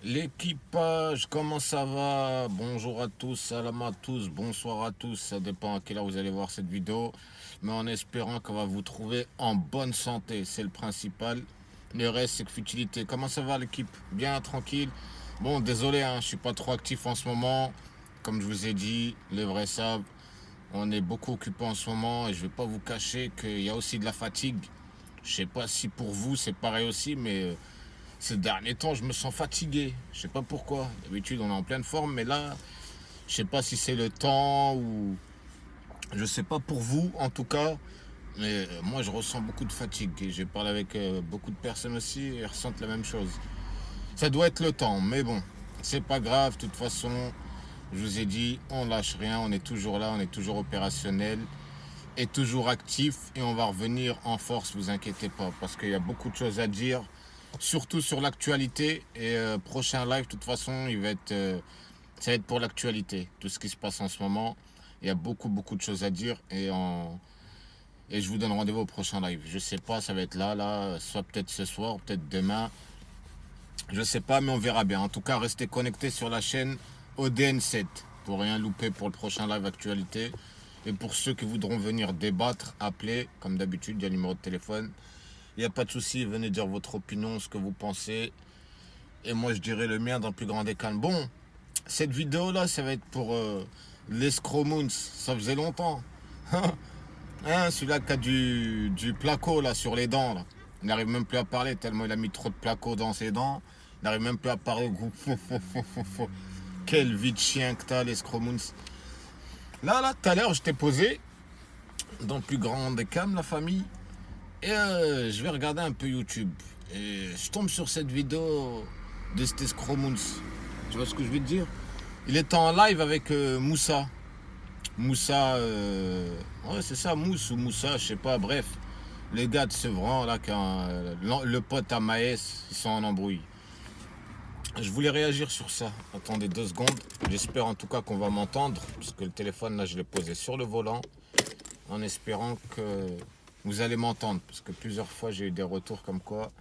L'équipage, comment ça va? Bonjour à tous, salam à tous, bonsoir à tous. Ça dépend à quelle heure vous allez voir cette vidéo. Mais en espérant qu'on va vous trouver en bonne santé, c'est le principal. Le reste, c'est que futilité. Comment ça va l'équipe? Bien, tranquille? Bon, désolé, hein, je suis pas trop actif en ce moment. Comme je vous ai dit, les vrais savent. On est beaucoup occupé en ce moment et je vais pas vous cacher qu'il y a aussi de la fatigue. Je sais pas si pour vous c'est pareil aussi, mais ces derniers temps, je me sens fatigué. Je sais pas pourquoi. D'habitude, on est en pleine forme, mais là, je sais pas si c'est le temps ou je sais pas pour vous, en tout cas. Mais moi, je ressens beaucoup de fatigue. Et j'ai parlé avec beaucoup de personnes aussi et elles ressentent la même chose. Ça doit être le temps, mais bon, c'est pas grave. De toute façon, je vous ai dit, on lâche rien. On est toujours là, on est toujours opérationnel et toujours actif. Et on va revenir en force, vous inquiétez pas, parce qu'il y a beaucoup de choses à dire surtout sur l'actualité. Et prochain live, de toute façon, ça va être pour l'actualité. Tout ce qui se passe en ce moment. Il y a beaucoup de choses à dire. Et je vous donne rendez-vous au prochain live. Je sais pas, ça va être là, soit peut-être ce soir, peut-être demain. Je sais pas, mais on verra bien. En tout cas, restez connectés sur la chaîne ODN7 pour rien louper pour le prochain live actualité. Et pour ceux qui voudront venir débattre, appelez, comme d'habitude, il y a le numéro de téléphone. Il n'y a pas de souci, venez dire votre opinion, ce que vous pensez. Et moi, je dirais le mien dans le plus grand des calmes. Bon, cette vidéo-là, ça va être pour l'escroc Moons. Ça faisait longtemps. Hein, celui-là qui a du placo là, sur les dents. Là. Il n'arrive même plus à parler tellement il a mis trop de placo dans ses dents. Il n'arrive même plus à parler. Quelle vie de chien que t'as, l'escroc Moons. Là, tout à l'heure, je t'ai posé dans le plus grand des calmes, la famille. Et je vais regarder un peu YouTube. Et je tombe sur cette vidéo de cet escroc Moons. Tu vois ce que je veux te dire? Il était en live avec Moussa. Moussa, ouais, c'est ça, Mousse ou Moussa, je sais pas, bref. Les gars de Sevran, là, quand le pote à Maës, ils sont en embrouille. Je voulais réagir sur ça. Attendez 2 secondes. J'espère en tout cas qu'on va m'entendre, puisque le téléphone, là, je l'ai posé sur le volant, en espérant que vous allez m'entendre, parce que plusieurs fois, j'ai eu des retours comme quoi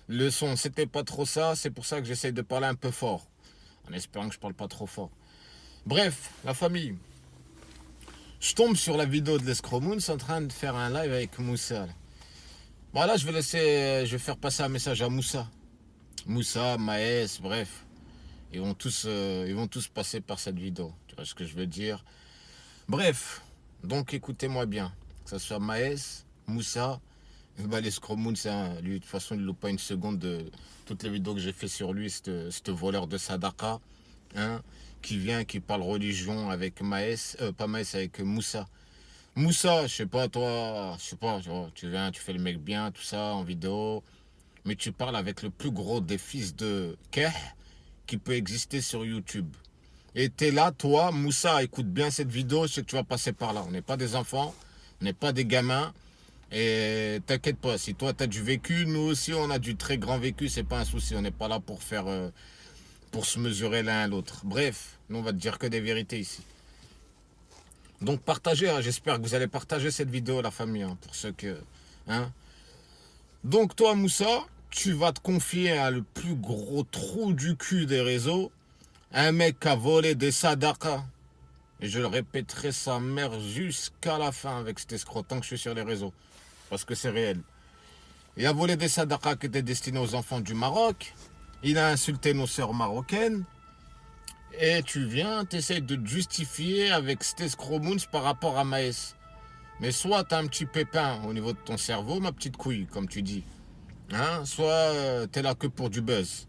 le son, c'était pas trop ça. C'est pour ça que j'essaye de parler un peu fort, en espérant que je parle pas trop fort. Bref, la famille. Je tombe sur la vidéo de l'Escroc Moons en train de faire un live avec Moussa. Voilà, je vais faire passer un message à Moussa. Moussa, Maës, bref. Ils vont tous passer par cette vidéo. Tu vois ce que je veux dire? Bref, donc écoutez-moi bien. Que ce soit Maës, Moussa, l'Escroc Moons, lui, de toute façon, il ne loupe pas une seconde de toutes les vidéos que j'ai fait sur lui, ce voleur de Sadaka. Hein, qui vient, qui parle religion avec Maës, pas Maës, avec Moussa. Moussa, je sais pas, toi, je sais pas, tu viens, tu fais le mec bien, tout ça, en vidéo, mais tu parles avec le plus gros des fils de Keh qui peut exister sur YouTube. Et t'es là, toi, Moussa, écoute bien cette vidéo, je sais que tu vas passer par là. On n'est pas des enfants, on n'est pas des gamins, et t'inquiète pas, si toi t'as du vécu, nous aussi on a du très grand vécu, c'est pas un souci, on n'est pas là pour faire, pour se mesurer l'un à l'autre. Bref, nous on va te dire que des vérités ici. Donc partagez, hein, j'espère que vous allez partager cette vidéo, la famille, hein, pour ceux que... Hein. Donc toi, Moussa, tu vas te confier à le plus gros trou du cul des réseaux, un mec qui a volé des sadakas. Et je le répéterai sa mère jusqu'à la fin avec cet escroc, tant que je suis sur les réseaux, parce que c'est réel. Il a volé des sadakas qui étaient destinés aux enfants du Maroc, il a insulté nos sœurs marocaines, et tu viens, t'essayes de te justifier avec cet escroc Moons par rapport à Maës. Mais soit t'as un petit pépin au niveau de ton cerveau, ma petite couille, comme tu dis. Hein, soit t'es là que pour du buzz.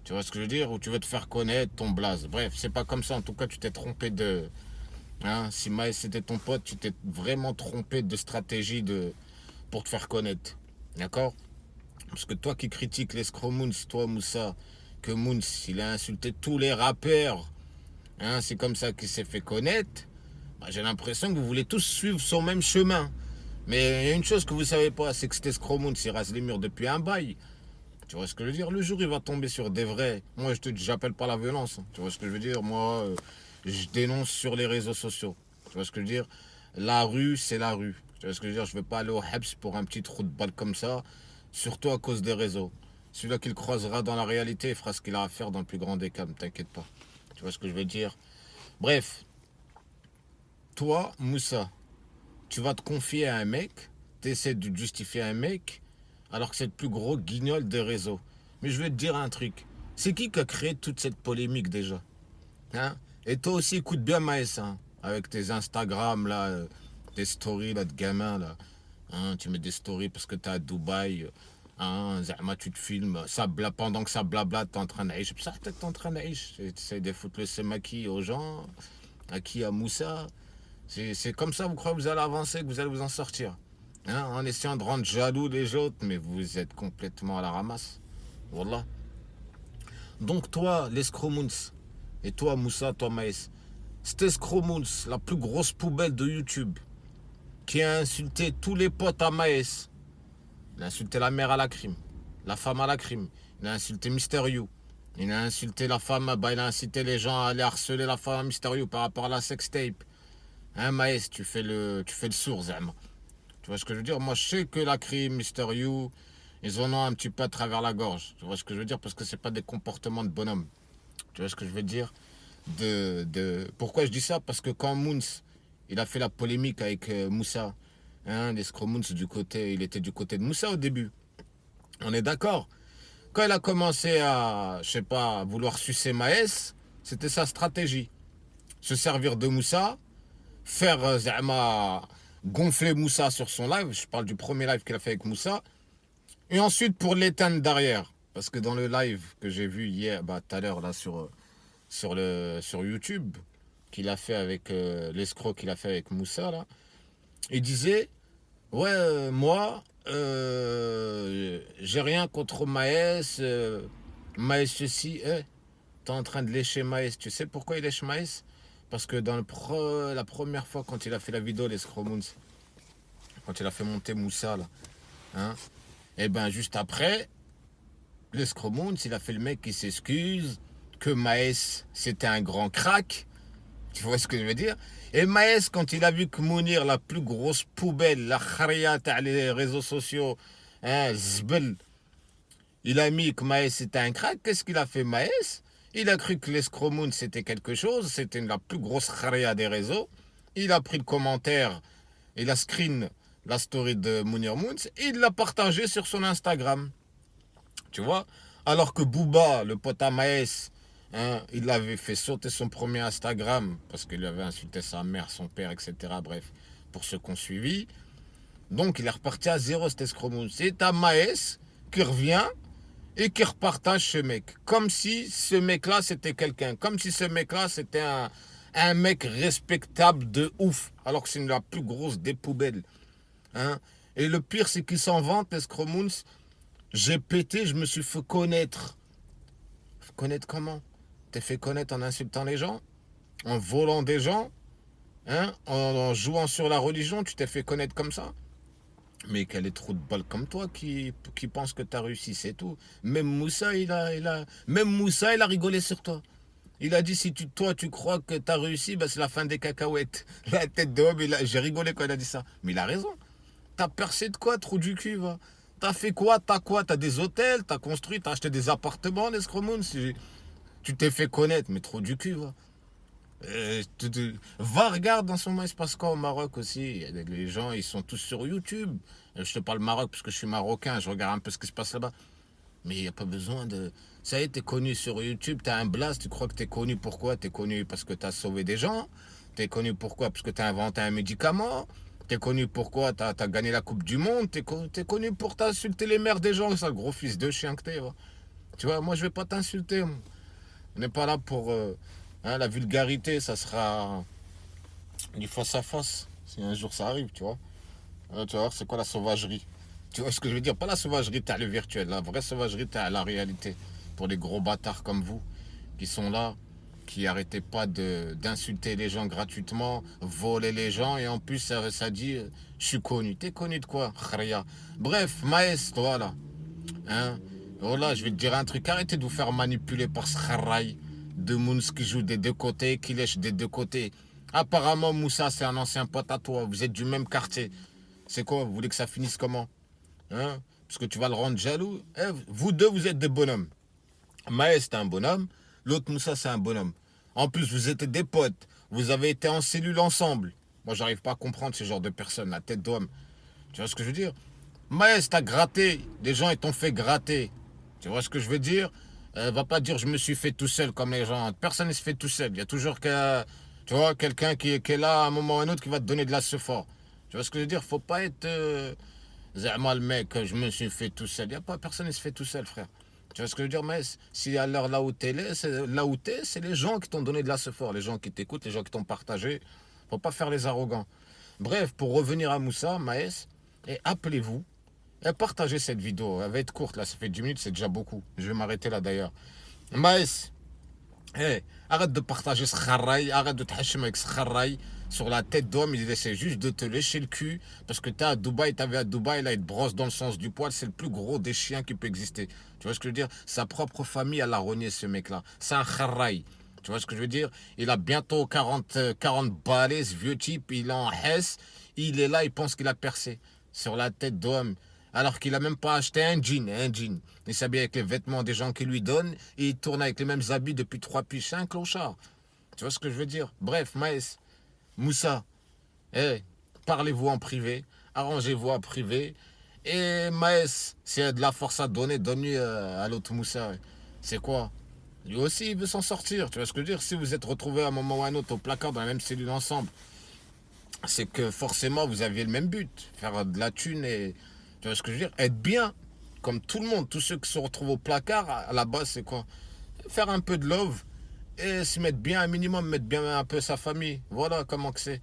Tu vois ce que je veux dire? Ou tu veux te faire connaître ton blaze. Bref, c'est pas comme ça. En tout cas, tu t'es trompé de... Hein, si Maës c'était ton pote, tu t'es vraiment trompé de stratégie pour te faire connaître. D'accord? Parce que toi qui critiques l'escroc Moons, toi Moussa, que Moons, il a insulté tous les rappeurs. Hein, c'est comme ça qu'il s'est fait connaître. Bah, j'ai l'impression que vous voulez tous suivre son même chemin. Mais il y a une chose que vous ne savez pas, c'est que cet escroc Moons, il rase les murs depuis un bail. Tu vois ce que je veux dire? Le jour, il va tomber sur des vrais. Moi, j'appelle pas la violence. Tu vois ce que je veux dire? Moi, je dénonce sur les réseaux sociaux. Tu vois ce que je veux dire? La rue, c'est la rue. Tu vois ce que je veux dire? Je ne vais pas aller au Hebs pour un petit trou de balle comme ça, surtout à cause des réseaux. Celui-là qui le croisera dans la réalité fera ce qu'il a à faire dans le plus grand des cas, ne t'inquiète pas. Tu vois ce que je veux dire? Bref, toi, Moussa, tu vas te confier à un mec, tu essaies de justifier un mec, alors que c'est le plus gros guignol des réseaux. Mais je vais te dire un truc. C'est qui a créé toute cette polémique déjà? Hein? Et toi aussi, écoute bien Maës, hein, avec tes Instagram, là, tes stories là, de gamin, là. Hein, tu mets des stories parce que t'es à Dubaï. Hein, zama, tu te filmes. Pendant que ça blabla, t'es en train d'aïch. Ça, t'es en train d'aïch. Tu essaies de foutre le semaki aux gens, à qui, à Moussa. C'est comme ça, vous croyez que vous allez avancer, que vous allez vous en sortir. Hein, en essayant de rendre jaloux les autres, mais vous êtes complètement à la ramasse. Wallah. Donc toi, l'escromouns, et toi, Moussa, toi, Maïs, cet escromouns, la plus grosse poubelle de YouTube, qui a insulté tous les potes à Maïs. Il a insulté la mère à la crime, la femme à la crime. Il a insulté Mister You. Il a insulté la femme, il a incité les gens à aller harceler la femme à Mister You par rapport à la sextape. Hein, Maïs, tu fais le sourd, Zama. Tu vois ce que je veux dire? Moi, je sais que la crime, Mister You, ils en ont un petit peu à travers la gorge. Tu vois ce que je veux dire? Parce que c'est pas des comportements de bonhomme. Tu vois ce que je veux dire? Pourquoi je dis ça? Parce que quand Moons, il a fait la polémique avec Moussa, hein, l'escroc Moons il était du côté de Moussa au début. On est d'accord? Quand il a commencé à, je sais pas, vouloir sucer Maës, c'était sa stratégie. Se servir de Moussa, faire gonfler Moussa sur son live. Je parle du premier live qu'il a fait avec Moussa. Et ensuite pour l'éteindre derrière. Parce que dans le live que j'ai vu hier, tout à l'heure là sur YouTube, qu'il a fait avec l'escroc qu'il a fait avec Moussa là, il disait ouais moi j'ai rien contre Maës, Maës ceci, t'es en train de lécher Maës. Tu sais pourquoi il lèche Maës? Parce que dans la première fois quand il a fait la vidéo l'escroc Moons, quand il a fait monter Moussa là, hein, et ben juste après l'escroc Moons, il a fait le mec qui s'excuse, que Maës c'était un grand crack. Tu vois ce que je veux dire? Et Maës, quand il a vu que Mounir, la plus grosse poubelle, la kharia les réseaux sociaux, hein, zbel, il a mis que Maës c'était un crack, qu'est-ce qu'il a fait Maës? Il a cru que l'escroc Moon c'était quelque chose, c'était la plus grosse kharia des réseaux. Il a pris le commentaire, il a screen la story de Mounir Moons et il l'a partagé sur son Instagram. Tu vois? Alors que Booba, le pote à Maës, hein, il avait fait sauter son premier Instagram parce qu'il avait insulté sa mère, son père, etc. Bref, pour ceux qui ont suivi. Donc il est reparti à zéro cet escroc. C'est à Maës qui revient et qui repartage ce mec. Comme si ce mec-là c'était quelqu'un. Comme si ce mec-là c'était un mec respectable de ouf. Alors que c'est la plus grosse des poubelles. Hein. Et le pire c'est qu'il s'en vante, escroc. J'ai pété, je me suis fait connaître. Connaître comment? T'es fait connaître en insultant les gens? En volant des gens? Hein? En jouant sur la religion, tu t'es fait connaître comme ça? Mais quel est trop de balles comme toi qui pense que t'as réussi, c'est tout. Même Moussa, même Moussa, il a rigolé sur toi. Il a dit, si toi, tu crois que t'as réussi, bah, c'est la fin des cacahuètes. La tête de homme, j'ai rigolé quand il a dit ça. Mais il a raison. T'as percé de quoi, trou du cul, va? T'as fait quoi? T'as des hôtels? T'as construit? T'as acheté des appartements, l'escromoun? Tu t'es fait connaître, mais trop du cul, va. Va, regarde dans son maïs, parce qu'au Maroc aussi, les gens, ils sont tous sur YouTube. Je te parle Maroc parce que je suis marocain, je regarde un peu ce qui se passe là-bas. Mais il n'y a pas besoin de... Ça y est, t'es connu sur YouTube, t'as un blast, tu crois que t'es connu pourquoi? T'es connu parce que t'as sauvé des gens. T'es connu pourquoi? Parce que t'as inventé un médicament. T'es connu pourquoi? T'as gagné la Coupe du Monde. T'es connu pour t'insulter les mères des gens, ça, gros fils de chien que t'es. Va. Tu vois, moi, je vais pas t'insulter. On n'est pas là pour... hein, la vulgarité, ça sera du face à face. Si un jour ça arrive, tu vois. Tu vas voir, c'est quoi la sauvagerie? Tu vois ce que je veux dire? Pas la sauvagerie, t'as le virtuel. La vraie sauvagerie, t'as la réalité. Pour les gros bâtards comme vous, qui sont là, qui arrêtaient pas d'insulter les gens gratuitement, voler les gens, et en plus, ça dit, je suis connu. T'es connu de quoi? Khria. Bref, Maës, toi là. Hein? Voilà, je vais te dire un truc. Arrêtez de vous faire manipuler par ce kharaï de Mouns qui joue des deux côtés, qui lèche des deux côtés. Apparemment, Moussa, c'est un ancien pote à toi. Vous êtes du même quartier. C'est quoi? Vous voulez que ça finisse comment? Hein? parce que tu vas le rendre jaloux. Eh, vous deux, vous êtes des bonhommes. Maës, c'est un bonhomme. L'autre Moussa, c'est un bonhomme. En plus, vous êtes des potes. Vous avez été en cellule ensemble. Moi, j'arrive pas à comprendre ce genre de personnes, la tête d'homme. Tu vois ce que je veux dire? Maës, t'as gratté. Des gens, ils t'ont fait gratter. Tu vois ce que je veux dire? Va pas dire je me suis fait tout seul comme les gens. Personne ne se fait tout seul. Il y a toujours tu vois, quelqu'un qui est là à un moment ou à un autre qui va te donner de la fort. Tu vois ce que je veux dire? Faut pas être Zerma le mec, je me suis fait tout seul. Il y a pas personne ne se fait tout seul, frère. Tu vois ce que je veux dire? Mais si à l'heure là où t'es, c'est les gens qui t'ont donné de la fort, les gens qui t'écoutent, les gens qui t'ont partagé. Faut pas faire les arrogants. Bref, pour revenir à Moussa, Maës, et appelez-vous et partagez cette vidéo. Elle va être courte là, ça fait 10 minutes, c'est déjà beaucoup. Je vais m'arrêter là d'ailleurs. Maës, hey, arrête de partager ce kharraï, arrête de te hachem avec ce kharraï sur la tête d'homme. Il essaie juste de te lécher le cul parce que t'es à Dubaï, t'avais à Dubaï, là il te brosse dans le sens du poil. C'est le plus gros des chiens qui peut exister. Tu vois ce que je veux dire? Sa propre famille a la rogné, ce mec-là. C'est un kharraï. Tu vois ce que je veux dire? Il a bientôt 40 balais, ce vieux type. Il est en Hesse. Il est là, il pense qu'il a percé. Sur la tête d'homme. Alors qu'il a même pas acheté un jean, un jean. Il s'habille avec les vêtements des gens qui lui donnent et il tourne avec les mêmes habits depuis 3 piges. C'est un clochard. Tu vois ce que je veux dire? Bref, Maës, Moussa, eh, parlez-vous en privé, arrangez-vous en privé. Et Maës, s'il y a de la force à donner, donne-lui à l'autre Moussa. C'est quoi? Lui aussi, il veut s'en sortir. Tu vois ce que je veux dire? Si vous êtes retrouvés à un moment ou à un autre au placard dans la même cellule ensemble, c'est que forcément vous aviez le même but, faire de la thune et tu vois ce que je veux dire, être bien comme tout le monde, tous ceux qui se retrouvent au placard à la base c'est quoi? Faire un peu de love et se mettre bien un minimum, mettre bien un peu sa famille. Voilà comment que c'est.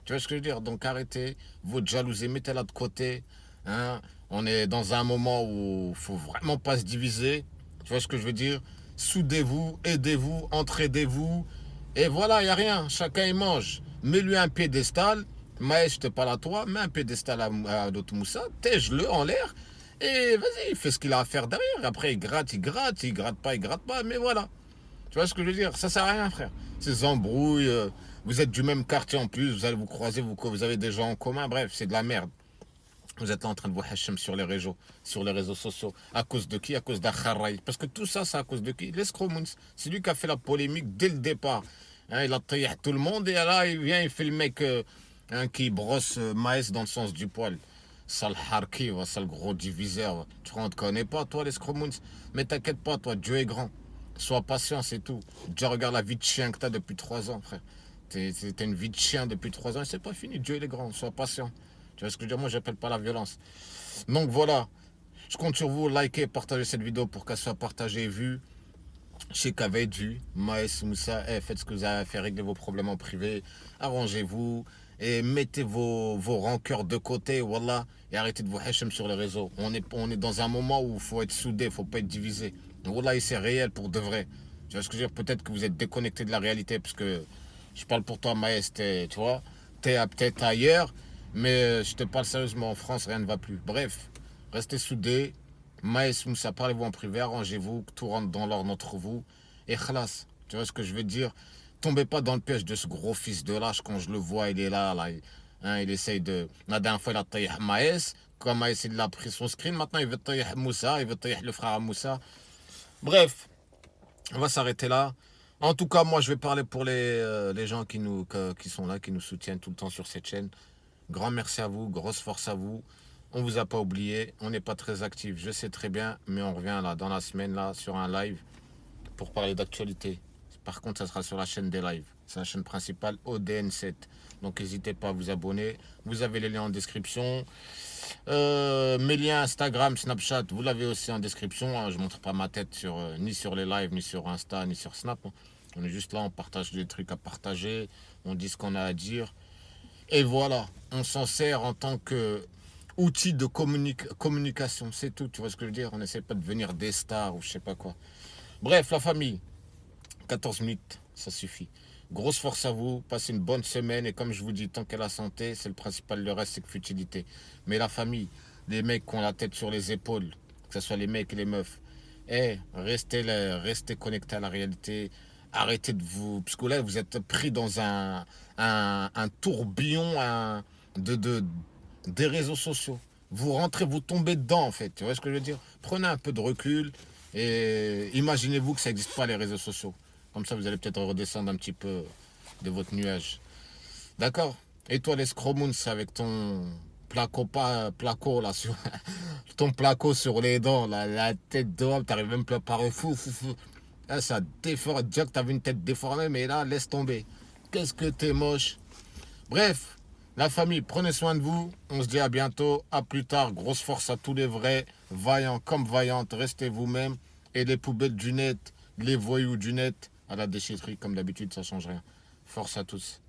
Tu vois ce que je veux dire? Donc arrêtez votre jalousie, mettez-la de côté. Hein. On est dans un moment où il faut vraiment pas se diviser. Tu vois ce que je veux dire? Soudez-vous, aidez-vous, entraidez-vous. Et voilà, il n'y a rien. Chacun il mange. Mets-lui un piédestal. Maël, je te parle à toi. Mets un piédestal à l'autre Moussa. Tège-le en l'air. Et vas-y, il fait ce qu'il a à faire derrière. Après, il gratte, il gratte. Il gratte pas, il gratte pas. Mais voilà. Tu vois ce que je veux dire? Ça sert à rien, frère. Ces embrouilles, vous êtes du même quartier en plus, vous allez vous croiser, vous avez des gens en commun, bref, c'est de la merde. Vous êtes là en train de vous hachem sur les réseaux sociaux. À cause de qui? À cause d'Akharay. Parce que tout ça, c'est à cause de qui? L'escromouns. C'est lui qui a fait la polémique dès le départ. Hein, il a taillé tout le monde et là, il vient, il fait le mec qui brosse Maës dans le sens du poil. Sale harki, sale gros diviseur. Tu ne te connais pas, toi, l'escromouns? Mais t'inquiète pas, toi, Dieu est grand. Sois patient, c'est tout. Déjà, regarde la vie de chien que t'as depuis 3 ans, frère. T'as une vie de chien depuis 3 ans et c'est pas fini. Dieu, il est grand. Sois patient. Tu vois ce que je veux dire? Moi, j'appelle pas la violence. Donc voilà. Je compte sur vous. Likez, partagez cette vidéo pour qu'elle soit partagée et vue. Je sais qu'elle va être vue. Maës, Moussa, faites ce que vous avez à faire. Réglez vos problèmes en privé. Arrangez-vous. Et mettez vos rancœurs de côté. Voilà. Et arrêtez de vous hachem sur les réseaux. On est dans un moment où il faut être soudé. Il ne faut pas être divisé. Voilà, c'est réel pour de vrai. Tu vois ce que je veux dire? Peut-être que vous êtes déconnecté de la réalité. Parce que je parle pour toi, Maës. Tu vois, t'es peut-être ailleurs. Mais je te parle sérieusement, en France, rien ne va plus. Bref, restez soudés. Maës, Moussa, parlez-vous en privé, arrangez-vous, que tout rentre dans l'ordre entre vous. Et khalas, tu vois ce que je veux dire? Tombez pas dans le piège de ce gros fils de lâche. Quand je le vois, il est là, hein, il essaye de... La dernière fois, il a taillé Maës. Quand Maës, il a pris son screen, maintenant, il veut tailler Moussa, il veut tailler le frère à Moussa. Bref, on va s'arrêter là. En tout cas, moi, je vais parler pour les gens qui sont là, qui nous soutiennent tout le temps sur cette chaîne. Grand merci à vous, grosse force à vous. On vous a pas oublié, on n'est pas très actif, je sais très bien, mais on revient là dans la semaine là sur un live pour parler d'actualité. Par contre, ça sera sur la chaîne des lives. C'est la chaîne principale ODN7. Donc n'hésitez pas à vous abonner. Vous avez les liens en description. Mes liens Instagram, Snapchat, vous l'avez aussi en description. Hein. Je ne montre pas ma tête ni sur les lives, ni sur Insta, ni sur Snap. On est juste là, on partage des trucs à partager. On dit ce qu'on a à dire. Et voilà, on s'en sert en tant que outil de communication. C'est tout, tu vois ce que je veux dire? On n'essaie pas de devenir des stars ou je sais pas quoi. Bref, la famille, 14 minutes, ça suffit. Grosse force à vous, passez une bonne semaine et comme je vous dis, tant qu'à la santé, c'est le principal, le reste c'est que futilité. Mais la famille, les mecs qui ont la tête sur les épaules, que ce soit les mecs et les meufs, restez là, restez connectés à la réalité, arrêtez de vous... Parce que là, vous êtes pris dans un tourbillon des réseaux sociaux. vous rentrez, vous tombez dedans en fait. Tu vois ce que je veux dire? Prenez un peu de recul et imaginez-vous que ça n'existe pas les réseaux sociaux. Comme ça, vous allez peut-être redescendre un petit peu de votre nuage. D'accord? Et toi, les Scromoons, avec ton placo là, sur, ton placo sur les dents, la tête dehors, t'arrives même plus à parler fou. Là, ça déforme. Déjà que t'avais une tête déformée, mais là, laisse tomber. Qu'est-ce que t'es moche. Bref, la famille, prenez soin de vous. On se dit à bientôt. À plus tard. Grosse force à tous les vrais. Vaillants comme vaillantes. Restez vous-même. Et les poubelles du net, les voyous du net, à la déchetterie, comme d'habitude, ça change rien. Force à tous.